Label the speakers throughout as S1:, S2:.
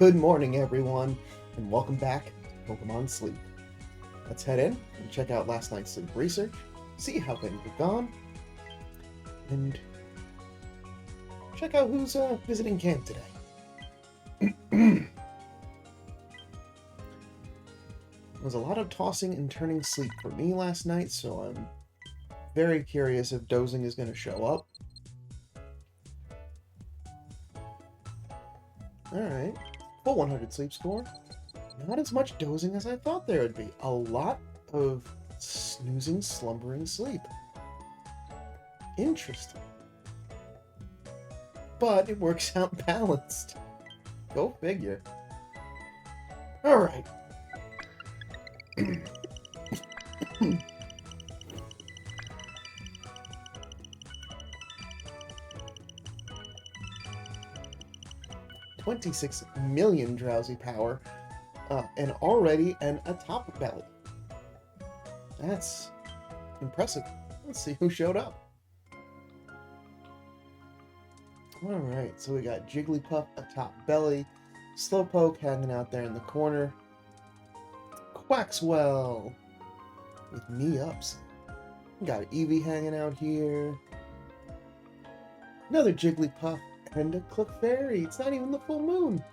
S1: Good morning, everyone, and welcome back to Pokemon Sleep. Let's head in and check out last night's sleep research, see how things have gone, and check out who's visiting camp today. There was a lot of tossing and turning sleep for me last night, so I'm very curious if dozing is going to show up. Alright, full 100 sleep score. Not as much dozing as I thought there would be. A lot of snoozing, slumbering sleep. Interesting. But it works out balanced. Go figure. Alright. 26 million drowsy power, and already a top belly. That's impressive. Let's see who showed up. Alright, so we got Jigglypuff, a top belly, Slowpoke hanging out there in the corner, Quaxwell with knee-ups. We got Eevee hanging out here, another Jigglypuff, and a Clefairy. It's not even the full moon.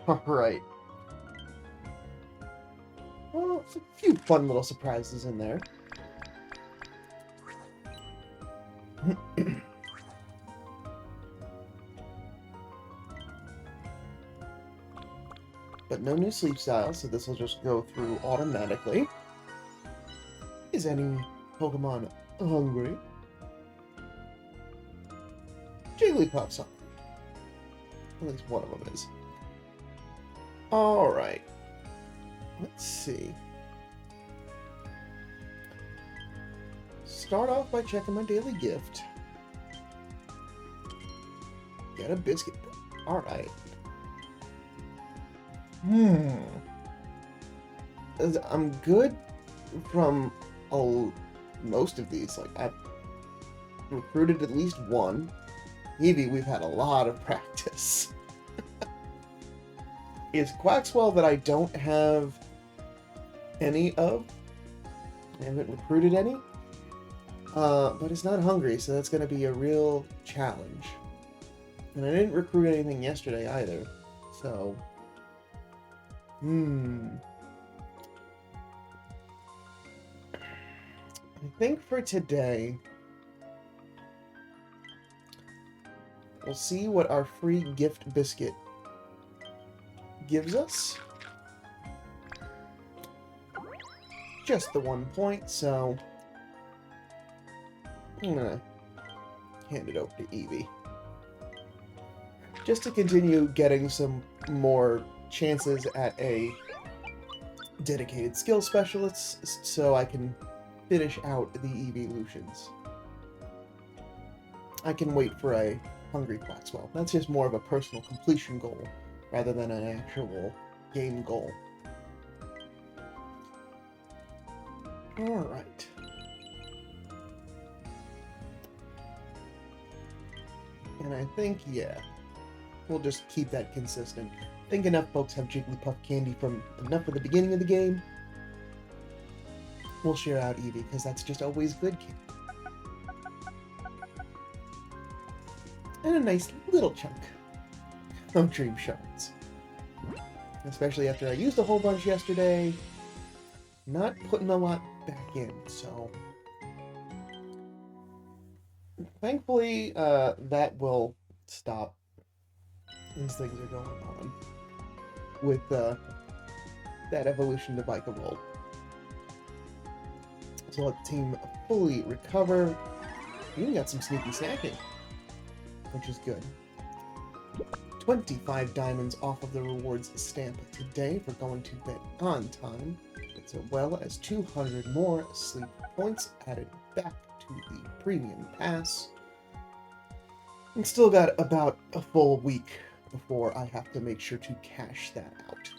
S1: Alright. Well, a few fun little surprises in there. But no new sleep styles, so this will just go through automatically. Is any Pokemon hungry? Jigglypuff's hungry. At least one of them is. Alright. Let's see. Start off by checking my daily gift. Get a biscuit. Alright. I'm good from most of these. Like, I've recruited at least one. Eevee, we've had a lot of practice. It's Quaxwell that I don't have any of. I haven't recruited any. But it's not hungry, so that's going to be a real challenge. And I didn't recruit anything yesterday either, so... I think for today, we'll see what our free gift biscuit gives us. Just the 1 point, so I'm gonna hand it over to Eevee. Just to continue getting some more chances at a dedicated skill specialist, so I can finish out the evolutions. I can wait for a hungry Quaxwell. That's just more of a personal completion goal rather than an actual game goal. Alright. And I think, yeah, we'll just keep that consistent. I think enough folks have Jigglypuff candy from enough at the beginning of the game. We'll share out Eevee, because that's just always good candy. And a nice little chunk of Dream Shards. Especially after I used a whole bunch yesterday. Not putting a lot back in, so... Thankfully, that will stop as things are going on with that evolution to Bika Roll. So let the team fully recover. We even got some sneaky snacking, which is good. 25 diamonds off of the rewards stamp today for going to bed on time, as well as 200 more sleep points added back to the premium pass. And still got about a full week before I have to make sure to cash that out.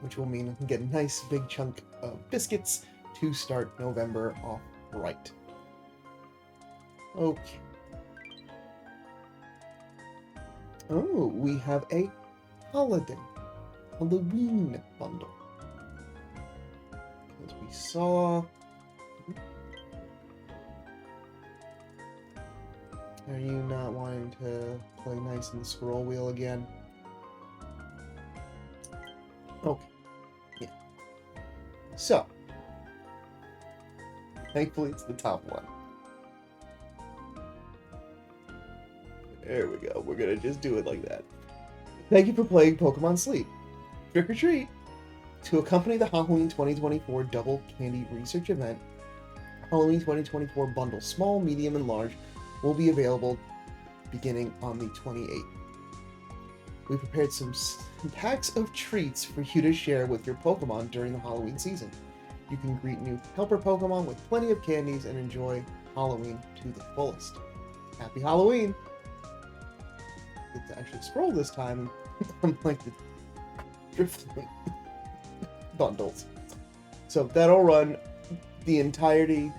S1: Which will mean I can get a nice big chunk of biscuits to start November off right. Okay. Oh, we have a Halloween bundle. As we saw... Are you not wanting to play nice in the scroll wheel again? Okay. Yeah. So, thankfully it's the top one. There we go. We're gonna just do it like that. Thank you for playing Pokémon Sleep. Trick or treat! To accompany the Halloween 2024 Double Candy Research event, Halloween 2024 bundle small, medium, and large will be available beginning on the 28th. We prepared some packs of treats for you to share with your Pokemon during the Halloween season. You can greet new helper Pokemon with plenty of candies and enjoy Halloween to the fullest. Happy Halloween! To actually scroll this time, unlike the drifting bundles. So that'll run the entirety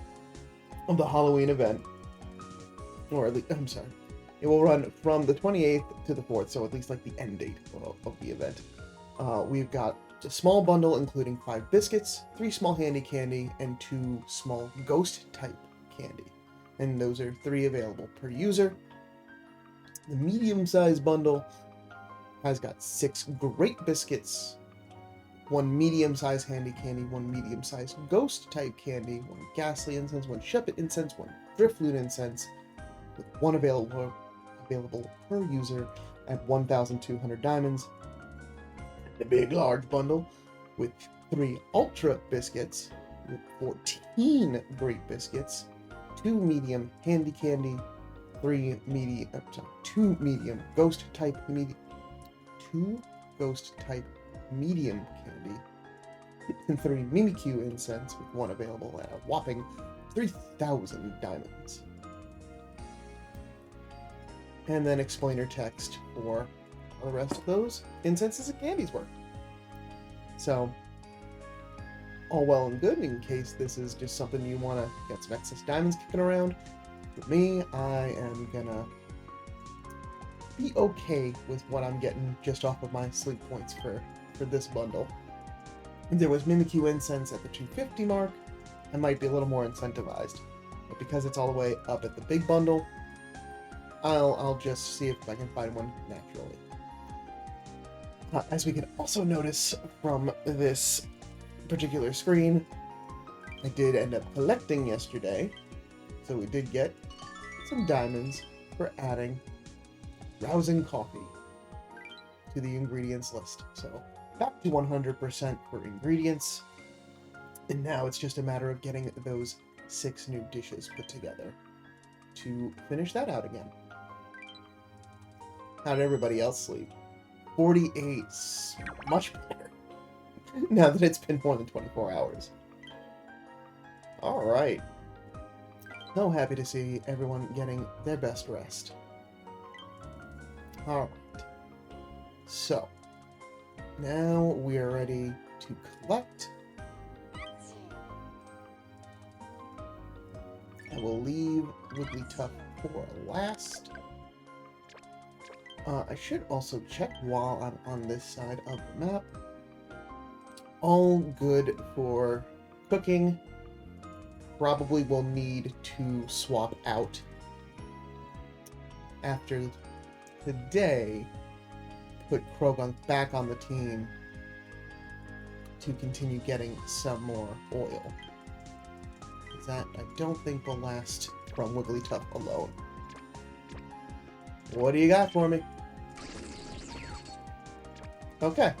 S1: of the Halloween event, or at least, I'm sorry, it will run from the 28th to the 4th, so at least like the end date of the event. We've got a small bundle including 5 biscuits, 3 small handy candy, and 2 small ghost type candy. And those are 3 available per user. The medium-sized bundle has got 6 great biscuits, 1 medium-sized handy candy, 1 medium-sized ghost type candy, 1 ghastly incense, 1 shepherd incense, 1 driftloon incense, with 1 available per user at 1,200 diamonds. The big large bundle with 3 ultra biscuits, with 14 great biscuits, 2 medium handy candy, 2 medium ghost type medium candy, and 3 Mimikyu incense, with 1 available at a whopping 3,000 diamonds. And then explainer text for all the rest of those incenses and candies work. So, all well and good in case this is just something you want to get some excess diamonds kicking around. For me, I am gonna be okay with what I'm getting just off of my sleep points for this bundle. There was Mimikyu incense at the 250 mark. I might be a little more incentivized, but because it's all the way up at the big bundle, I'll just see if I can find one naturally. As we can also notice from this particular screen, I did end up collecting yesterday, so we did get some diamonds for adding rousing coffee to the ingredients list. So back to 100% for ingredients, and now it's just a matter of getting those 6 new dishes put together to finish that out again. How did everybody else sleep? 48. Much better. Now that it's been more than 24 hours. Alright. So happy to see everyone getting their best rest. Alright. So, now we are ready to collect. I will leave Wigglytuff for last. I should also check while I'm on this side of the map. All good for cooking. Probably will need to swap out after today. Put Krogunk back on the team to continue getting some more oil. That I don't think will last from Wigglytuff alone. What do you got for me? Okay.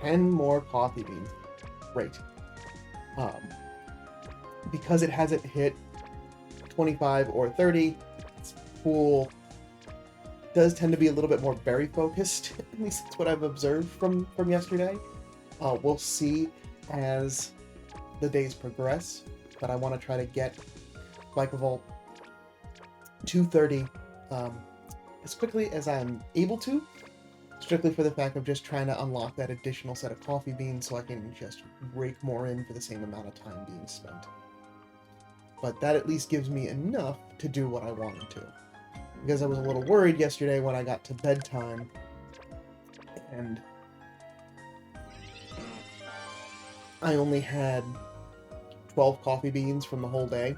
S1: 10 more coffee beans. Great. Because it hasn't hit 25 or 30, its pool does tend to be a little bit more berry focused. At least that's what I've observed from yesterday. We'll see as the days progress, but I want to try to get Glycovolt 230 as quickly as I'm able to, strictly for the fact of just trying to unlock that additional set of coffee beans so I can just rake more in for the same amount of time being spent. But that at least gives me enough to do what I wanted to. because I was a little worried yesterday when I got to bedtime and I only had 12 coffee beans from the whole day,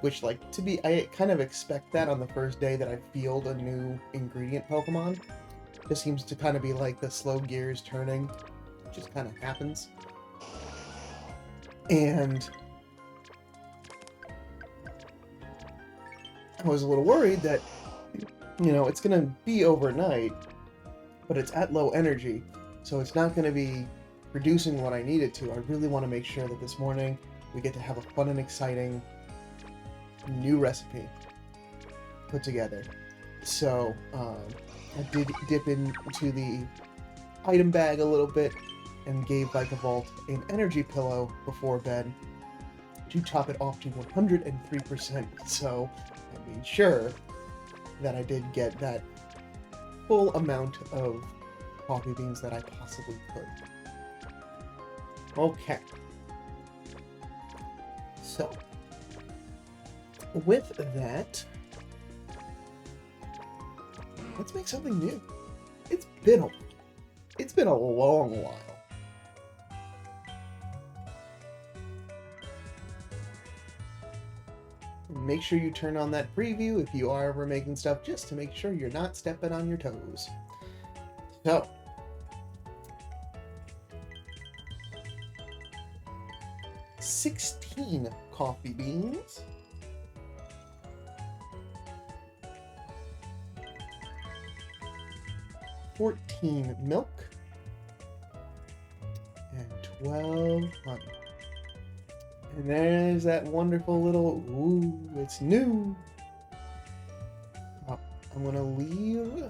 S1: which, like, I kind of expect that on the first day that I field a new ingredient Pokemon. It just seems to kind of be like the slow gears turning. It just kind of happens. And I was a little worried that, it's going to be overnight, but it's at low energy, so it's not going to be producing what I need it to. I really want to make sure that this morning we get to have a fun and exciting new recipe put together. So I did dip into the item bag a little bit and gave Vikavolt an energy pillow before bed to top it off to 103%. So I made sure that I did get that full amount of coffee beans that I possibly could. Okay. So, with that, let's make something new. It's been a long while. Make sure you turn on that preview if you are ever making stuff, just to make sure you're not stepping on your toes. So, $16 coffee beans, $14 milk, and 12 honey. And there's that wonderful little, ooh, it's new. Oh, I'm gonna leave.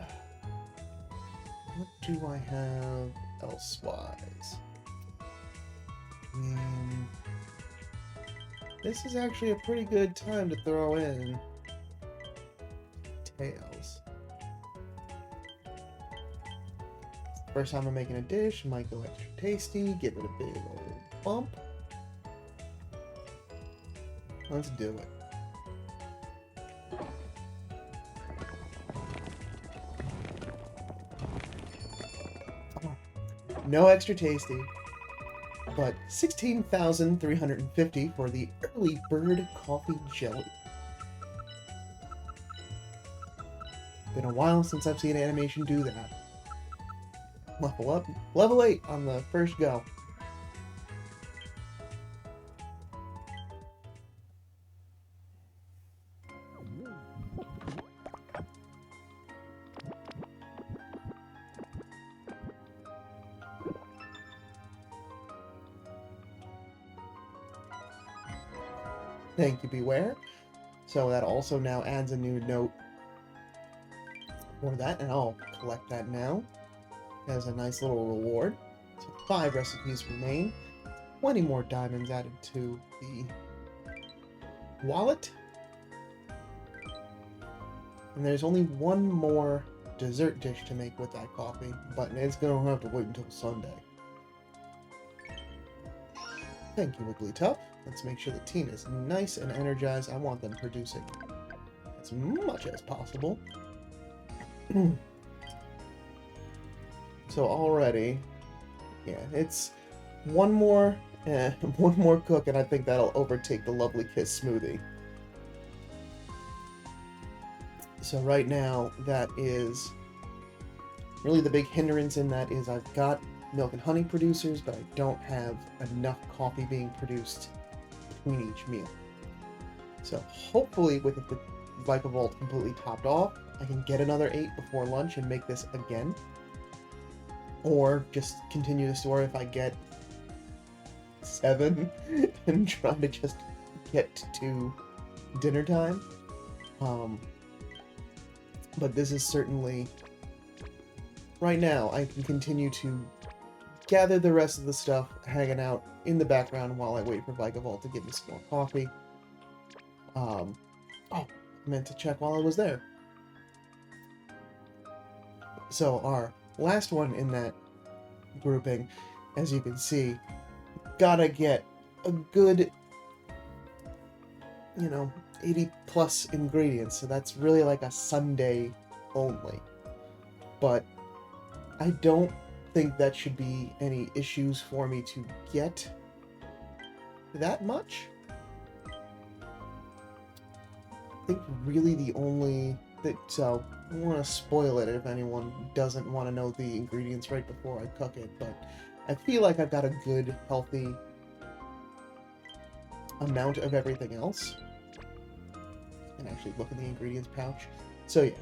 S1: What do I have elsewise? This is actually a pretty good time to throw in tails. First time I'm making a dish, might go extra tasty, give it a big old bump. Let's do it. No extra tasty, but 16,350 for the early bird coffee jelly. Been a while since I've seen animation do that. Level up, level 8 on the first go. Thank you, Beware. So that also now adds a new note for that, and I'll collect that now as a nice little reward. So 5 recipes remain. 20 more diamonds added to the wallet. And there's only one more dessert dish to make with that coffee, but it's going to have to wait until Sunday. Thank you, Wigglytuff. Let's make sure the team is nice and energized. I want them producing as much as possible. So already, yeah, it's one more cook, and I think that'll overtake the Lovely Kiss smoothie. So right now, that is really the big hindrance in that is I've got milk and honey producers, but I don't have enough coffee being produced between each meal. So hopefully with the Vikavolt completely topped off, I can get another 8 before lunch and make this again. Or just continue the story if I get 7 and try to just get to dinner time. But this is certainly, right now, I can continue to gather the rest of the stuff hanging out in the background while I wait for Vikavolt to give me some more coffee. Oh, I meant to check while I was there. So our last one in that grouping, as you can see, gotta get a good, 80 plus ingredients, so that's really like a Sunday only. But I don't think that should be any issues for me to get that much. I think really the only that, so I don't want to spoil it if anyone doesn't want to know the ingredients right before I cook it, but I feel like I've got a good, healthy amount of everything else. And actually look in the ingredients pouch. So yeah,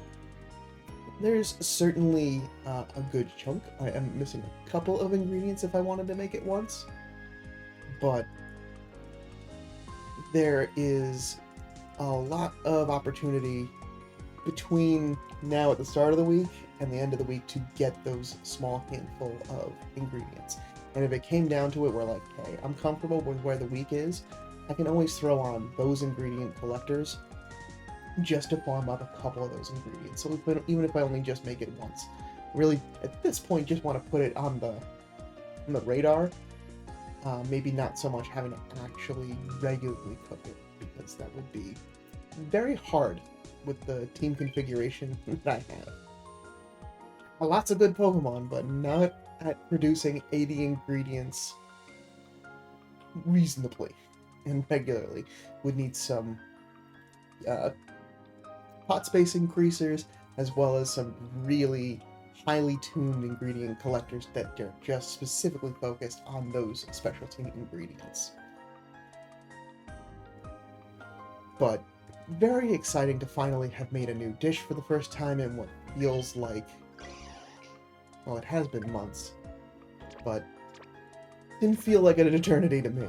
S1: there's certainly a good chunk. I am missing a couple of ingredients if I wanted to make it once, but there is a lot of opportunity between now at the start of the week and the end of the week to get those small handful of ingredients. And if it came down to it, we're like, hey, I'm comfortable with where the week is, I can always throw on those ingredient collectors just to farm up a couple of those ingredients. So even if I only just make it once, really at this point just want to put it on the radar. Maybe not so much having to actually regularly cook it, because that would be very hard with the team configuration that I have. Lots of good Pokemon, but not at producing 80 ingredients reasonably and regularly. Would need some pot space increasers, as well as some really highly tuned ingredient collectors that are just specifically focused on those specialty ingredients. But very exciting to finally have made a new dish for the first time in what feels like, well, it has been months, but didn't feel like an eternity to me.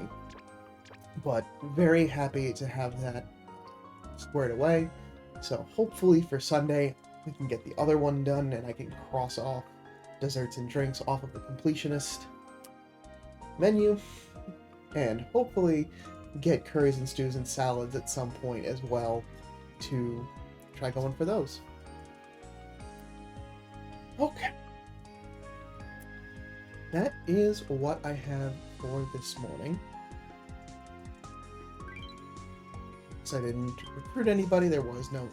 S1: But very happy to have that squared away. So hopefully for Sunday, we can get the other one done and I can cross off desserts and drinks off of the completionist menu, and hopefully get curries and stews and salads at some point as well to try going for those. Okay. That is what I have for this morning. I didn't recruit anybody, there was no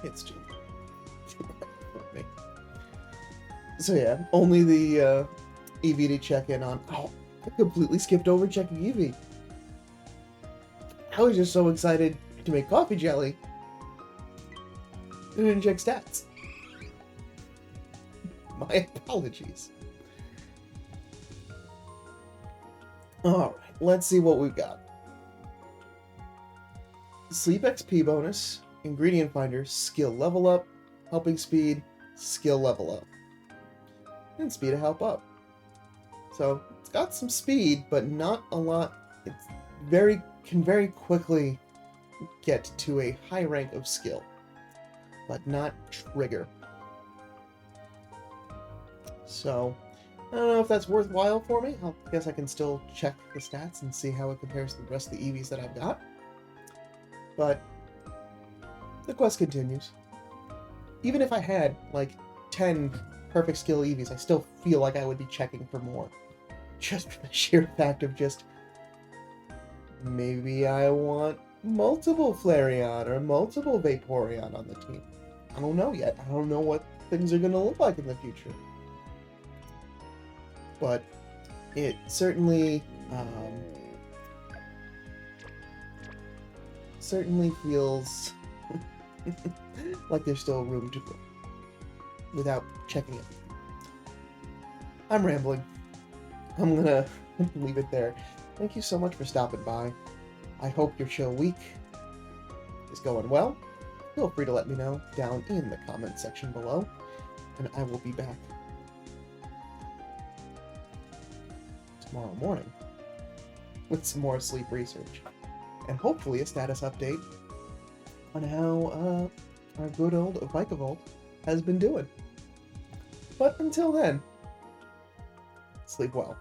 S1: it's too me. So yeah, only the EV to check in on. Oh, I completely skipped over checking EV. I was just so excited to make coffee jelly. I didn't check stats. My apologies. Alright, let's see what we've got. Sleep XP bonus, ingredient finder, skill level up, helping speed, skill level up, and speed to help up. So it's got some speed, but not a lot. It's can very quickly get to a high rank of skill, but not trigger. So I don't know if that's worthwhile for me. I guess I can still check the stats and see how it compares to the rest of the EVs that I've got. But the quest continues. Even if I had like 10 perfect skill EVs, I still feel like I would be checking for more. Just for the sheer fact of just, maybe I want multiple Flareon or multiple Vaporeon on the team. I don't know yet. I don't know what things are going to look like in the future. But it certainly feels like there's still room to grow without checking it. I'm rambling. I'm gonna leave it there. Thank you so much for stopping by. I hope your chill week is going well. Feel free to let me know down in the comment section below, and I will be back tomorrow morning with some more sleep research and hopefully a status update on how our good old Vikavolt has been doing. But until then, sleep well.